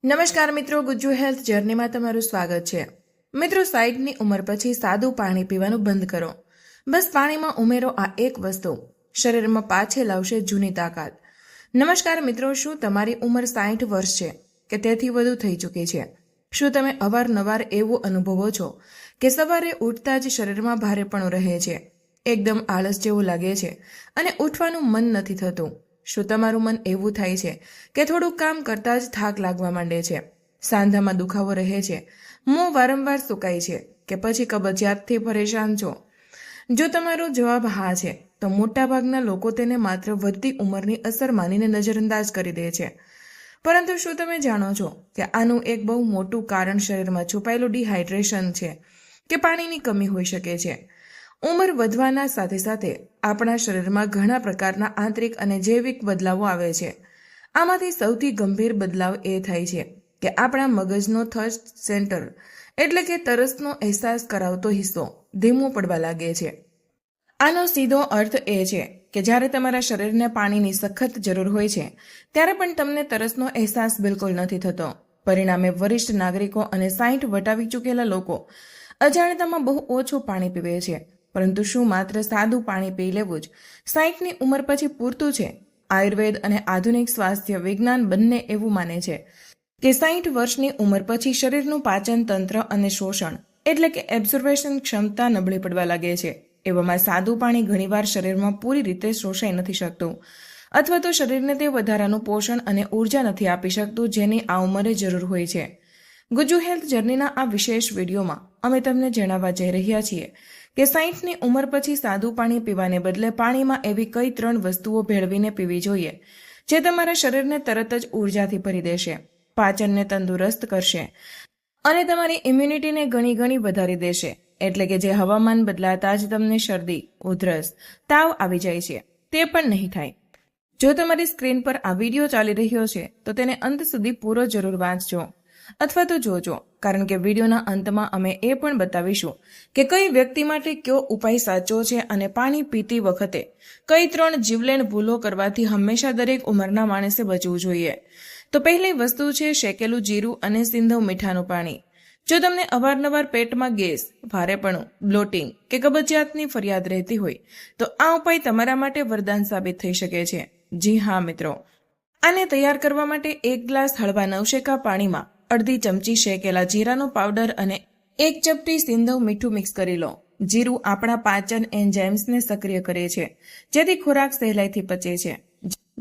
નમસ્કાર મિત્રો, ગુજ્જુ હેલ્થ જર્નીમાં તમારું સ્વાગત છે। મિત્રો, 60ની ઉંમર પછી સાદું પાણી પીવાનું બંધ કરો। બસ પાણીમાં ઉમેરો આ એક વસ્તુ, શરીરમાં પાછે લાવશે જૂની તાકાત। નમસ્કાર મિત્રો, શું તમારી ઉંમર 60 વર્ષ છે કે તેથી વધુ થઈ ચૂકી છે? શું તમે અવારનવાર એવું અનુભવો છો કે સવારે ઉઠતા જ શરીરમાં ભારેપણું રહે છે, એકદમ આળસ જેવું લાગે છે અને ઉઠવાનું મન નથી થતું? શું તમારું મન એવું થાય છે કે થોડું કામ કરતા જ થાક લાગવા માંડે છે, સાંધામાં દુખાવો રહે છે, મોં વારંવાર સુકાય છે કે પછી કબજિયાતથી પરેશાન છો? જો તમારો જવાબ હા છે તો મોટાભાગના લોકો તેને માત્ર વધતી ઉંમરની અસર માનીને નજરઅંદાજ કરી દે છે। પરંતુ શું તમે જાણો છો કે આનું એક બહુ મોટું કારણ શરીરમાં છુપાયેલું ડિહાઇડ્રેશન છે કે પાણીની કમી હોઈ શકે છે? ઉંમર વધવાના સાથે સાથે આપણા શરીરમાં ઘણા પ્રકારના આંતરિક અને જૈવિક બદલાવો આવે છે। આમાંથી સૌથી ગંભીર બદલાવ એ થાય છે કે આપણા મગજનો થર્સ્ટ સેન્ટર એટલે કે તરસનો અહેસાસ કરાવતો હિસ્સો ધીમો પડવા લાગે છે। આનો સીધો અર્થ એ છે કે જ્યારે તમારા શરીરને પાણીની સખત જરૂર હોય છે ત્યારે પણ તમને તરસનો અહેસાસ બિલકુલ નથી થતો। પરિણામે વરિષ્ઠ નાગરિકો અને 60 વટાવી ચૂકેલા લોકો અજાણતામાં બહુ ઓછું પાણી પીવે છે। પરંતુ શું માત્ર સાદું પાણી પી લેવું જ 60ની ઉંમર પછી પૂરતું છે? આયુર્વેદ અને આધુનિક સ્વાસ્થ્ય વિજ્ઞાન બંને એવું માને છે કે 60 વર્ષની ઉંમર પછી શરીરનું પાચન તંત્ર અને શોષણ એટલે કે એબ્ઝોર્બેશન ક્ષમતા નબળી પડવા લાગે છે। એવામાં સાદું પાણી ઘણીવાર શરીરમાં પૂરી રીતે શોષાઈ નથી શકતું, અથવા તો શરીરને તે વધારાનું પોષણ અને ઉર્જા નથી આપી શકતું જેની આ ઉંમરે જરૂર હોય છે। ગુજ્જુ હેલ્થ જર્નીના આ વિશેષ વિડીયોમાં અમે તમને જણાવવા જઈ રહ્યા છીએ કે 60ની ઉંમર પછી સાદું પાણી પીવાને બદલે પાણીમાં એવી કઈ 3 વસ્તુઓ ભેળવીને પીવી જોઈએ જે તમારા શરીરને તરત જ ઉર્જાથી ભરી દેશે, પાચનને તંદુરસ્ત કરશે અને તમારી ઇમ્યુનિટીને ઘણી વધારી દેશે। એટલે કે જે હવામાન બદલાતા જ તમને શરદી, ઉધરસ, તાવ આવી જાય છે તે પણ નહીં થાય। જો તમારી સ્ક્રીન પર આ વિડીયો ચાલી રહ્યો છે તો તેને અંત સુધી પૂરો જરૂર વાંચજો અથવા તો જોજો, કારણ કે વિડીયોના અંતમાં અમે એ પણ બતાવીશું કે કઈ વ્યક્તિ માટે કયો ઉપાય સાચો છે અને પાણી પીતી વખતે કઈ 3 જીવલેણ ભૂલો કરવાથી હંમેશા દરેક ઉંમરના માણસે બચવું જોઈએ। તો પહેલી વસ્તુ છે શેકેલું જીરું અને સિંધવ મીઠાનું પાણી। જો તમને અવારનવાર પેટમાં ગેસ, ભારેપણું, બ્લોટિંગ કે કબજિયાતની ફરિયાદ રહેતી હોય તો આ ઉપાય તમારા માટે વરદાન સાબિત થઈ શકે છે। જી હા મિત્રો, આને તૈયાર કરવા માટે 1 ગ્લાસ હળવા નવશેકા પાણીમાં અડધી ચમચી શેકેલા જીરાનો પાવડર અને 1 ચપટી સિંધવ મીઠું મિક્સ કરી લો। જીરું આપણા પાચન એન્ઝાઇમ્સને સક્રિય કરે છે જેથી ખોરાક સહેલાઈથી પચે છે,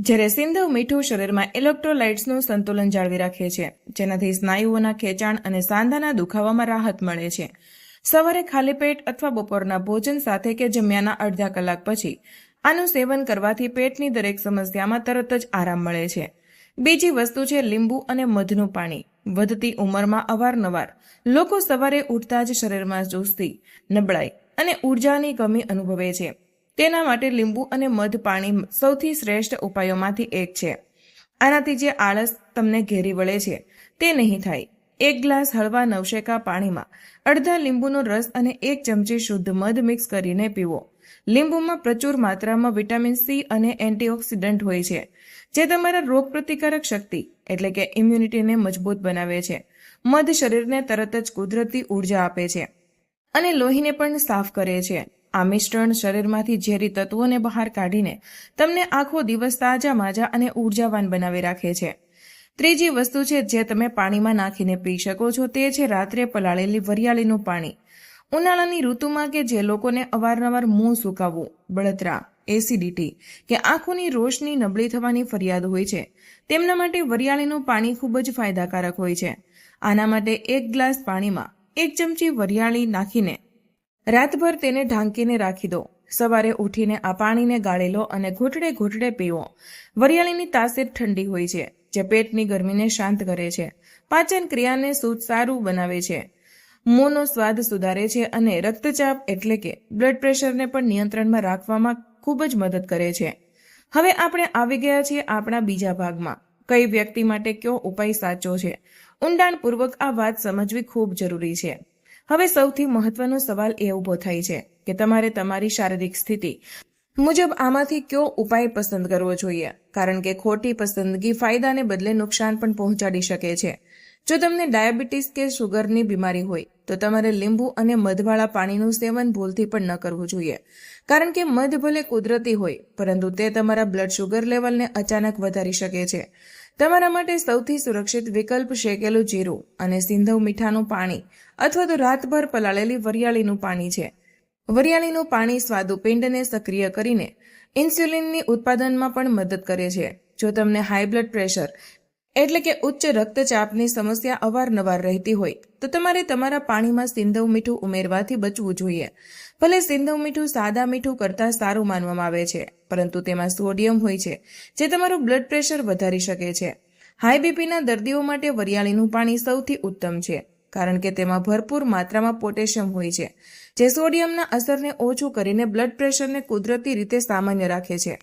જ્યારે સિંધવ મીઠું શરીરમાં ઇલેક્ટ્રોલાઇટ્સનું સંતુલન જાળવી રાખે છે જેનાથી સ્નાયુઓના ખેંચાણ અને સાંધાના દુખાવામાં રાહત મળે છે। સવારે ખાલી પેટ અથવા બપોરના ભોજન સાથે કે જમ્યાના અડધા કલાક પછી આનું સેવન કરવાથી પેટની દરેક સમસ્યામાં તરત જ આરામ મળે છે। બીજી વસ્તુ છે લીંબુ અને મધનું પાણી। વધતી ઉંમરમાં અવારનવાર લોકો સવારે ઉઠતા જ શરીરમાં સુસ્તી, નબળાઈ અને ઉર્જાની કમી અનુભવે છે। તેના માટે લીંબુ અને મધ પાણી સૌથી શ્રેષ્ઠ ઉપાયોમાંથી એક છે। આનાથી જે આળસ તમને ઘેરી વળે છે તે નહીં થાય। 1 ગ્લાસ હળવા નવશેકા પાણીમાં અડધા લીંબુનો રસ અને 1 ચમચી શુદ્ધ મધ મિક્સ કરીને પીવો। લીંબુમાં પ્રચુર માત્રામાં વિટામિન સી અને એન્ટીઓક્સિડન્ટ હોય છે જે તમારા રોગપ્રતિકારક શક્તિ એટલે કે ઇમ્યુનિટીને મજબૂત બનાવે છે। મધ શરીરને તરત જ કુદરતી ઉર્જા આપે છે અને લોહીને પણ સાફ કરે છે। આ મિશ્રણ શરીરમાંથી ઝેરી તત્વોને બહાર કાઢીને તમને આખો દિવસ તાજા માજા અને ઉર્જાવાન બનાવી રાખે છે। ત્રીજી વસ્તુ છે જે તમે પાણીમાં નાખીને પી શકો છો તે છે રાત્રે પલાળેલી વરિયાળીનું પાણી। ઉનાળાની ઋતુમાં કે જે લોકોને અવારનવાર મોં સુકાવવું, બળતરા, એસિડિટી કે આંખોની રોશની નબળી થવાની ફરિયાદ હોય છે તેમના માટે વરિયાળીનું પાણી ખૂબ જ ફાયદાકારક હોય છે। આના માટે 1 ગ્લાસ પાણીમાં 1 ચમચી વરિયાળી નાખીને રાતભર તેને ઢાંકીને રાખી દો। સવારે ઉઠીને આ પાણીને ગાળી લો અને ઘૂંટડે પીવો। વરિયાળીની તાસીર ઠંડી હોય છે જે પેટની ગરમીને શાંત કરે છે, પાચન ક્રિયાને સારું બનાવે છે, મોંનો સ્વાદ સુધારે છે અને રક્તચાપ એટલે કે બ્લડ પ્રેશરને પણ નિયંત્રણમાં રાખવામાં ખૂબ જ મદદ કરે છે। હવે આપણે આવી ગયા છીએ આપણા બીજા ભાગમાં, કઈ વ્યક્તિ માટે કયો ઉપાય સાચો છે। ઊંડાણપૂર્વક આ વાત સમજવી ખૂબ જરૂરી છે। હવે સૌથી મહત્વનો સવાલ એ ઊભો થાય છે કે તમારે તમારી શારીરિક સ્થિતિ મુજબ આમાંથી કયો ઉપાય પસંદ કરવો જોઈએ, કારણ કે ખોટી પસંદગી ફાયદાને બદલે નુકસાન પણ પહોંચાડી શકે છે. જો તમને ડાયાબિટીસ કે શુગરની બીમારી હોય તો તમારે લીંબુ અને મધવાળા પાણીનું સેવન ભૂલથી પણ ન કરવું જોઈએ, કારણ કે મધ ભલે કુદરતી હોય પરંતુ તે તમારા બ્લડ શુગર લેવલને અચાનક વધારી શકે છે. તમારા માટે સૌથી સુરક્ષિત વિકલ્પ શેકેલું જીરું અને સિંધવ મીઠાનું પાણી અથવા તો રાતભર પલાળેલી વરિયાળીનું પાણી છે. વરિયાળીનું પાણી સ્વાદુપિંડને સક્રિય કરીને ઇન્સ્યુલિનની ઉત્પાદનમાં પણ મદદ કરે છે. જો તમને હાઈ બ્લડ પ્રેશર એટલે કે ઉચ્ચ રક્તચાપની સમસ્યા અવારનવાર રહેતી હોય તો તમારે તમારા પાણીમાં સિંધવ મીઠું ઉમેરવાથી બચવું જોઈએ. ભલે સિંધવ મીઠું સાદા મીઠું કરતાં સારું માનવામાં આવે છે, પરંતુ તેમાં સોડિયમ હોય છે જે તમારું બ્લડ પ્રેશર વધારી શકે છે. હાઈ બીપીના દર્દીઓ માટે વરિયાળીનું પાણી સૌથી ઉત્તમ છે, કારણ કે તેમાં ભરપૂર માત્રામાં પોટેશિયમ હોય છે જે સોડિયમના અસરને ઓછું કરીને બ્લડ પ્રેશરને કુદરતી રીતે સામાન્ય રાખે છે.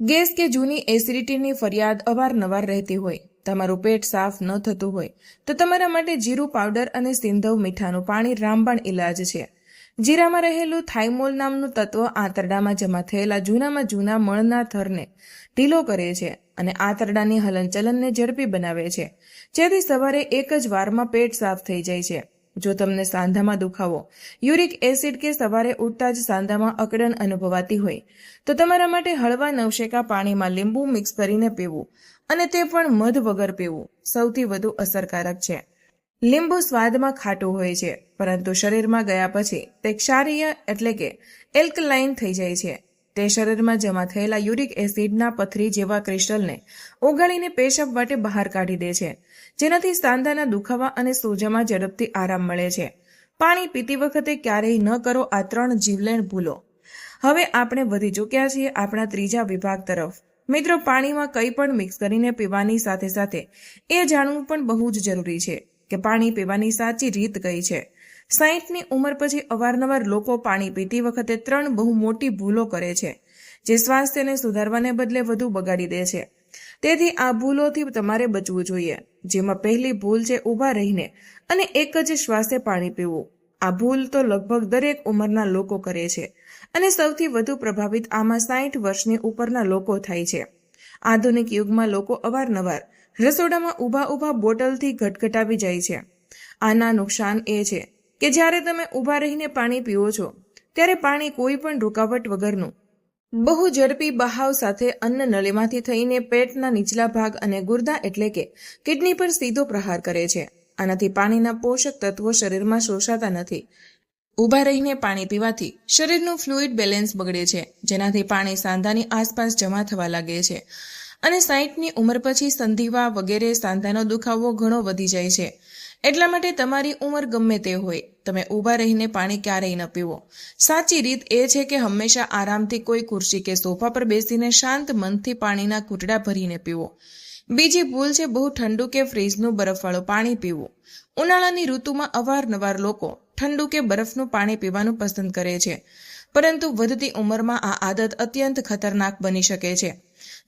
ગેસ કે જૂની એસિડિટીની ફરિયાદ અવારનવાર રહેતી હોય, તમારું પેટ સાફ ન થતું હોય તો તમારા માટે જીરું પાવડર અને સિંધવ મીઠાનું પાણી રામબાણ ઇલાજ છે. જીરામાં રહેલું થાઇમોલ નામનું તત્વ આંતરડામાં જમા થયેલા જૂનામાં જૂના મળના થરને ઢીલો કરે છે અને આંતરડાની હલનચલનને ઝડપી બનાવે છે, જેથી સવારે એક જ વારમાં પેટ સાફ થઈ જાય છે. જો તમને સાંધામાં દુખાવો, યુરિક એસિડ કે સવારે ઉઠતા જ સાંધામાં અકડન અનુભવાતી હોય તો તમારા માટે હળવા નવશેકા પાણીમાં લીંબુ મિક્સ કરીને પીવું અને તે પણ મધ વગર પીવું સૌથી વધુ અસરકારક છે. લીંબુ સ્વાદમાં ખાટું હોય છે, પરંતુ શરીરમાં ગયા પછી તે ક્ષારીય એટલે કે એલ્કલાઇન થઈ જાય છે. તે શરીરમાં જમા થયેલા યુરિક એસિડના પથરી જેવા ક્રિસ્ટલને ઓગાળીને પેશાબ વાટે બહાર કાઢી દે છે, જેનાથી સાંધાના દુખાવા અને સોજામાં ઝડપથી આરામ મળે છે. પાણી પીતી વખતે ક્યારેય ન કરો આ 3 જીવલેણ ભૂલો. હવે આપણે વધી ચૂક્યા છીએ આપણા ત્રીજા વિભાગ તરફ. મિત્રો, પાણીમાં કંઈ પણ મિક્સ કરીને પીવાની સાથે સાથે એ જાણવું પણ બહુ જ જરૂરી છે કે પાણી પીવાની સાચી રીત કઈ છે. 60ની ઉંમર પછી અવારનવાર લોકો પાણી પીતી વખતે 3 બહુ મોટી ભૂલો કરે છે, જે સ્વાસ્થ્યને સુધારવાને બદલે વધુ બગાડી દે છે. તેથી આ ભૂલોથી તમારે બચવું જોઈએ, જેમાં પહેલી ભૂલ છે ઊભા રહીને અને એક જ શ્વાસે પાણી પીવું. આ ભૂલ તો લગભગ દરેક ઉંમરના લોકો કરે છે અને સૌથી વધુ પ્રભાવિત આમાં 60 વર્ષની ઉપરના લોકો થાય છે. આધુનિક યુગમાં લોકો અવારનવાર રસોડામાં ઊભા બોટલથી ઘટઘટાવી જાય છે. આના નુકસાન એ છે કે જ્યારે તમે ઊભા રહીને પાણી પીવો છો ત્યારે પાણી કોઈ પણ રૂકાવટ વગરનું બહુ ઝડપી બહાવ સાથે અન્ન નળીમાંથી થઈને પેટના નીચલા ભાગ અને ગુર્દા એટલે કે કિડની પર સીધો પ્રહાર કરે છે. આનાથી પાણીના પોષક તત્વો શરીરમાં શોષાતા નથી. ઊભા રહીને પાણી પીવાથી શરીરનું ફ્લુઇડ બેલેન્સ બગડે છે, જેનાથી પાણી સાંધાની આસપાસ જમા થવા લાગે છે અને 60ની ઉંમર પછી સંધિવા વગેરે સાંધાનો દુખાવો ઘણો વધી જાય છે. એટલા માટે તમારી ઉંમર ગમે તે હોય, તમે ઊભા રહીને પાણી ક્યારેય ન પીવો. સાચી રીત એ છે કે હંમેશા આરામથી કોઈ ખુરશી કે સોફા પર બેસીને શાંત મનથી પાણીના ઘૂંટડા ભરીને પીવો. બીજી ભૂલ છે બહુ ઠંડુ કે ફ્રીજનું બરફવાળું પાણી પીવું. ઉનાળાની ઋતુમાં અવારનવાર લોકો ઠંડુ કે બરફનું પાણી પીવાનું પસંદ કરે છે, પરંતુ વધતી ઉંમરમાં આ આદત અત્યંત ખતરનાક બની શકે છે.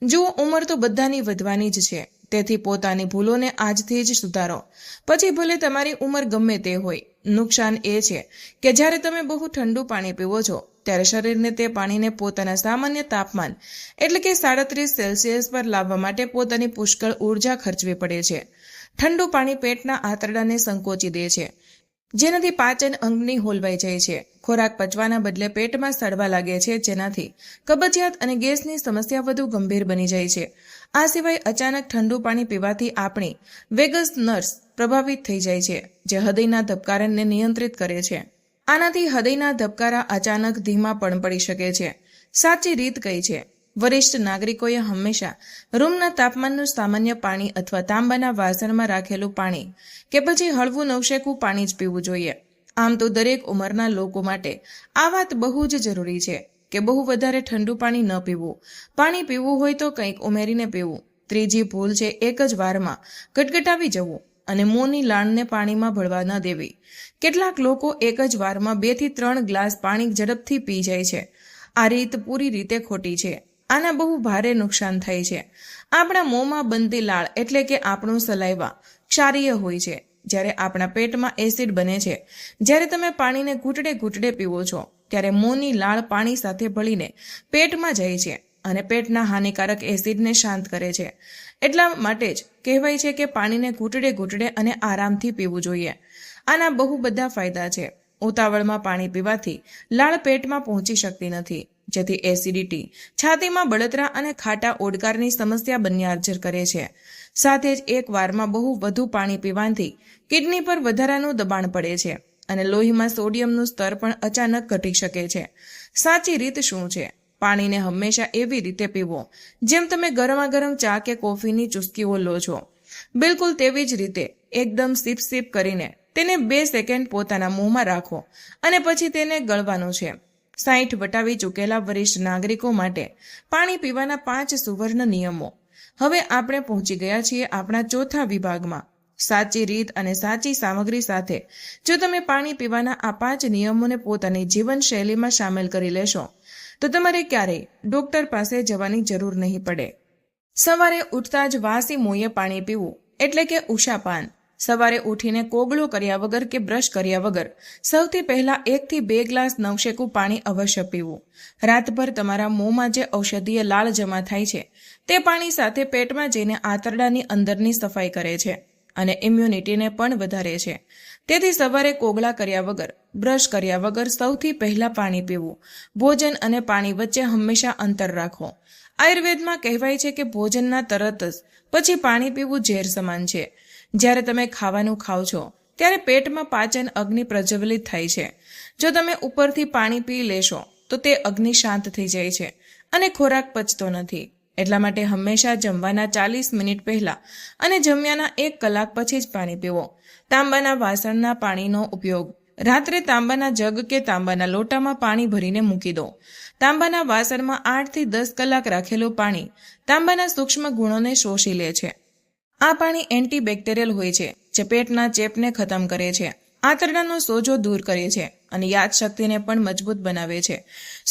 જુઓ, ઉંમર તો બધાની વધવાની જ છે, તેથી પોતાની ભૂલોને આજથી જ સુધારો, પછી ભલે તમારી ઉંમર ગમે તે હોય. નુકસાન એ છે કે જ્યારે તમે બહુ ઠંડુ પાણી પીવો છો ત્યારે શરીરને તે પાણીને પોતાના સામાન્ય તાપમાન એટલે કે 37 સેલ્સિયસ પર લાવવા માટે પોતાની પુષ્કળ ઉર્જા ખર્ચવી પડે છે. ઠંડુ પાણી પેટના આંતરડાને સંકોચી દે છે, જેનાથી પાચન અંગની હોલવાઈ જાય છે. ખોરાક પચવાના બદલે પેટમાં સડવા લાગે છે, જેનાથી કબજિયાત અને ગેસની સમસ્યા વધુ ગંભીર બની જાય છે. આ સિવાય અચાનક ઠંડુ પાણી પીવાથી આપણી વેગસ નર્વ પ્રભાવિત થઈ જાય છે, જે હૃદયના ધબકારાને નિયંત્રિત કરે છે. આનાથી હૃદયના ધબકારા અચાનક ધીમા પણ પડી શકે છે. સાચી રીત કઈ છે? વરિષ્ઠ નાગરિકોએ હંમેશા રૂમના તાપમાનનું સામાન્ય પાણી અથવા તાંબાના વાસણમાં રાખેલું પાણી કે પછી હળવું નવશેકું પાણી જ પીવું જોઈએ. આમ તો દરેક ઉંમરના લોકો માટે આ વાત બહુ જ જરૂરી છે કે બહુ વધારે ઠંડુ પાણી ન પીવું. પાણી પીવું હોય તો કંઈક ઉમેરીને પીવું. ત્રીજી ભૂલ છે એક જ વારમાં ગટગટાવી જવું અને મોંની લાળને પાણીમાં ભળવા ન દેવી. કેટલાક લોકો એક જ વારમાં 2 થી 3 ગ્લાસ પાણી ઝડપથી પી જાય છે. આ રીત પૂરી રીતે ખોટી છે. આના બહુ ભારે નુકસાન થાય છે. આપણા મોંમાં બનતી લાળ એટલે કે આપણું સલાઇવા ક્ષારીય હોય છે, જ્યારે આપણા પેટમાં એસિડ બને છે. જ્યારે તમે પાણીને ઘૂંટડે ઘૂંટડે પીવો છો ત્યારે મોંની લાળ પાણી સાથે ભળીને પેટમાં જાય છે અને પેટના હાનિકારક એસિડને શાંત કરે છે. એટલા માટે જ કહેવાય છે કે પાણીને ઘૂંટડે ઘૂંટડે અને આરામથી પીવું જોઈએ. આના બહુ બધા ફાયદા છે. ઉતાવળમાં પાણી પીવાથી લાળ પેટમાં પહોંચી શકતી નથી, જેથી એસિડિટી, છાતીમાં બળતરા અને ખાટા ઓડકારની સમસ્યા બંને હાજર કરે છે. સાથે જ એક વારમાં બહુ વધુ પાણી પીવાથી કિડની પર વધારાનું દબાણ પડે છે અને લોહીમાં સોડિયમનું સ્તર પણ અચાનક ઘટી શકે છે. સાચી રીત શું છે? પાણીને હંમેશા એવી રીતે પીવો જેમ તમે ગરમાગરમ ચા કે કોફીની ચુસ્કીઓ લો છો. બિલકુલ તેવી જ રીતે એકદમ સિપ સિપ કરીને તેને 2 સેકન્ડ પોતાના મોંમાં રાખો અને પછી તેને ગળવાનું છે. 60 વટાવી ચૂકેલા વરિષ્ઠ નાગરિકો માટે પાણી પીવાના 5 સુવર્ણ નિયમો. હવે આપણે પહોંચી ગયા છીએ આપણા ચોથા વિભાગમાં. સાચી રીત અને સાચી સામગ્રી સાથે જો તમે પાણી પીવાના આ 5 નિયમોને પોતાની જીવનશૈલીમાં સામેલ કરી લેશો તો તમારે ક્યારેય ડોક્ટર પાસે જવાની જરૂર નહીં પડે. સવારે ઉઠતા જ વાસી મોંએ પાણી પીવું એટલે કે ઉષાપાન. સવારે ઉઠીને કોગળો કર્યા વગર કે બ્રશ કર્યા વગર સૌથી પહેલા 1 થી 2 ગ્લાસ નવશેકું પાણી અવશ્ય પીવું. રાતભર તમારા મોંમાં જે ઔષધીય લાળ જમા થાય છે તે પાણી સાથે પેટમાં જઈને આંતરડાની અંદરની સફાઈ કરે છે અને ઇમ્યુનિટીને પણ વધારે છે. તેથી સવારે કોગળા કર્યા વગર, બ્રશ કર્યા વગર સૌથી પહેલા પાણી પીવું. ભોજન અને પાણી વચ્ચે હંમેશા અંતર રાખો. આયુર્વેદમાં કહેવાય છે કે ભોજનના તરત જ પછી પાણી પીવું ઝેર સમાન છે. જ્યારે તમે ખાવાનું ખાઓ છો ત્યારે પેટમાં પાચન અગ્નિ પ્રજ્વલિત થાય છે. જો તમે ઉપરથી પાણી પી લેશો તો તે અગ્નિ શાંત થઈ જાય છે અને ખોરાક પચતો નથી. એટલા માટે હંમેશા જમવાના 40 મિનિટ પહેલા અને જમ્યાના 1 કલાક પછી જ પાણી પીવો. તાંબાના વાસણના પાણીનો ઉપયોગ. રાત્રે તાંબાના જગ કે તાંબાના લોટામાં પાણી ભરીને મૂકી દો. તાંબાના વાસણમાં 8 થી 10 કલાક રાખેલું પાણી તાંબાના સૂક્ષ્મ ગુણોને શોષી લે છે. આ પાણી એન્ટીબેક્ટેરિયલ હોય છે, જે પેટના ચેપને ખતમ કરે છે, આંતરડાનો સોજો દૂર કરે છે અને યાદશક્તિને પણ મજબૂત બનાવે છે.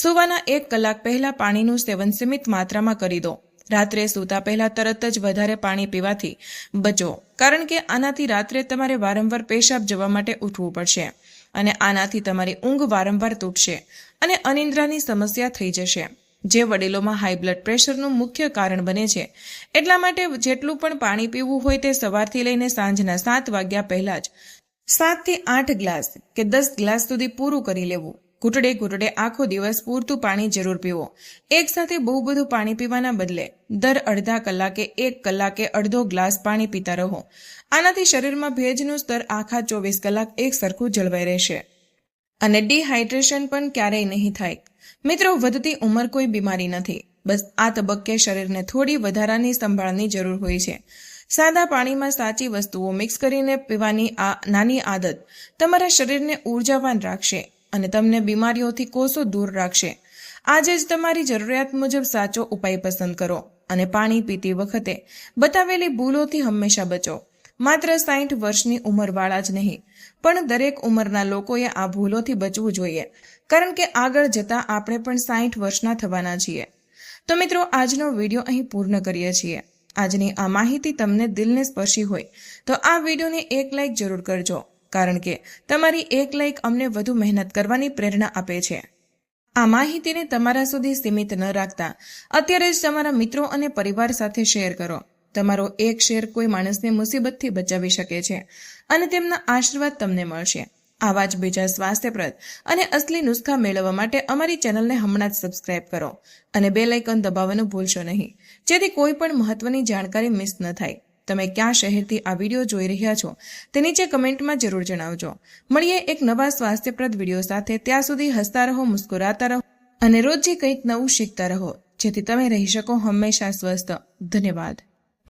સૂવાના 1 કલાક પહેલા પાણીનું સેવન સીમિત માત્રામાં કરી દો. રાત્રે સૂતા પહેલા તરત જ વધારે પાણી પીવાથી બચો, કારણ કે આનાથી રાત્રે તમારે વારંવાર પેશાબ જવા માટે ઉઠવું પડશે અને આનાથી તમારી ઊંઘ વારંવાર તૂટશે અને અનિદ્રાની સમસ્યા થઈ જશે, જે વડીલોમાં હાઈ બ્લડ પ્રેશરનું મુખ્ય કારણ બને છે. એટલા માટે જેટલું પણ પાણી પીવું હોય તે સવારથી લઈને સાંજના 7 વાગ્યા પહેલા જ 7 થી 8 ગ્લાસ કે 10 ગ્લાસ સુધી પૂરું કરી લેવું. ઘૂંટડે ઘૂંટડે આખો દિવસ પૂરતું પાણી જરૂર પીવો. એક સાથે બહુ બધું પાણી પીવાના બદલે દર અડધા કલાકે 1 કલાકે અડધો ગ્લાસ પાણી પીતા રહો. આનાથી શરીરમાં ભેજનું સ્તર આખા 24 કલાક એક સરખું જળવાઈ રહેશે અને ડિહાઇડ્રેશન પણ ક્યારેય નહીં થાય. મિત્રો, વધતી ઉંમર કોઈ બીમારી નથી. બસ આ તબક્કે શરીરને થોડી વધારાની સંભાળની જરૂર હોય છે. સાદા પાણીમાં સાચી વસ્તુઓ મિક્સ કરીને પીવાની આ નાની આદત તમારા શરીરને ઉર્જાવાન રાખશે અને તમને બીમારીઓથી કોસો દૂર રાખશે. આજે જ તમારી જરૂરિયાત મુજબ સાચો ઉપાય પસંદ કરો અને પાણી પીતી વખતે બતાવેલી ભૂલોથી હંમેશા બચો. માત્ર 60 વર્ષની ઉંમરવાળા જ નહીં, પણ દરેક ઉંમરના લોકોએ આ ભૂલોથી બચવું જોઈએ, કારણ કે આગળ જતા આપણે પણ 60 વર્ષના થવાના છીએ. તો મિત્રો, આજનો વિડીયો અહીં પૂર્ણ કરીએ છીએ. આજની આ માહિતી તમને દિલને સ્પર્શી હોય તો આ વિડીયોને 1 લાઇક જરૂર કરજો, કારણ કે તમારી 1 લાઇક અમને વધુ મહેનત કરવાની પ્રેરણા આપે છે. આ માહિતીને તમારા સુધી સીમિત ન રાખતા અત્યારે જ તમારા મિત્રો અને પરિવાર સાથે શેર કરો. તમારો એક શેર કોઈ માણસને મુસીબતથી બચાવી શકે છે અને તેમના આશીર્વાદ તમને મળશે. આવા જ બીજા સ્વાસ્થ્યપ્રદ અને અસલી નુસ્ખા મેળવવા માટે અમારી ચેનલને હમણાં જ સબસ્ક્રાઇબ કરો અને બેલ આઇકન દબાવવાનું ભૂલશો નહીં, જેથી કોઈ પણ મહત્વની જાણકારી મિસ ન થાય. તમે ક્યાં શહેરથી આ વિડીયો જોઈ રહ્યા છો તે નીચે કમેન્ટમાં જરૂર જણાવજો. મળીએ એક નવા સ્વાસ્થ્યપ્રદ વિડીયો સાથે. ત્યાં સુધી હસતા રહો, મુસ્કુરાતા રહો અને રોજ કંઈક નવું શીખતા રહો, જેથી તમે રહી શકો હંમેશા સ્વસ્થ. ધન્યવાદ.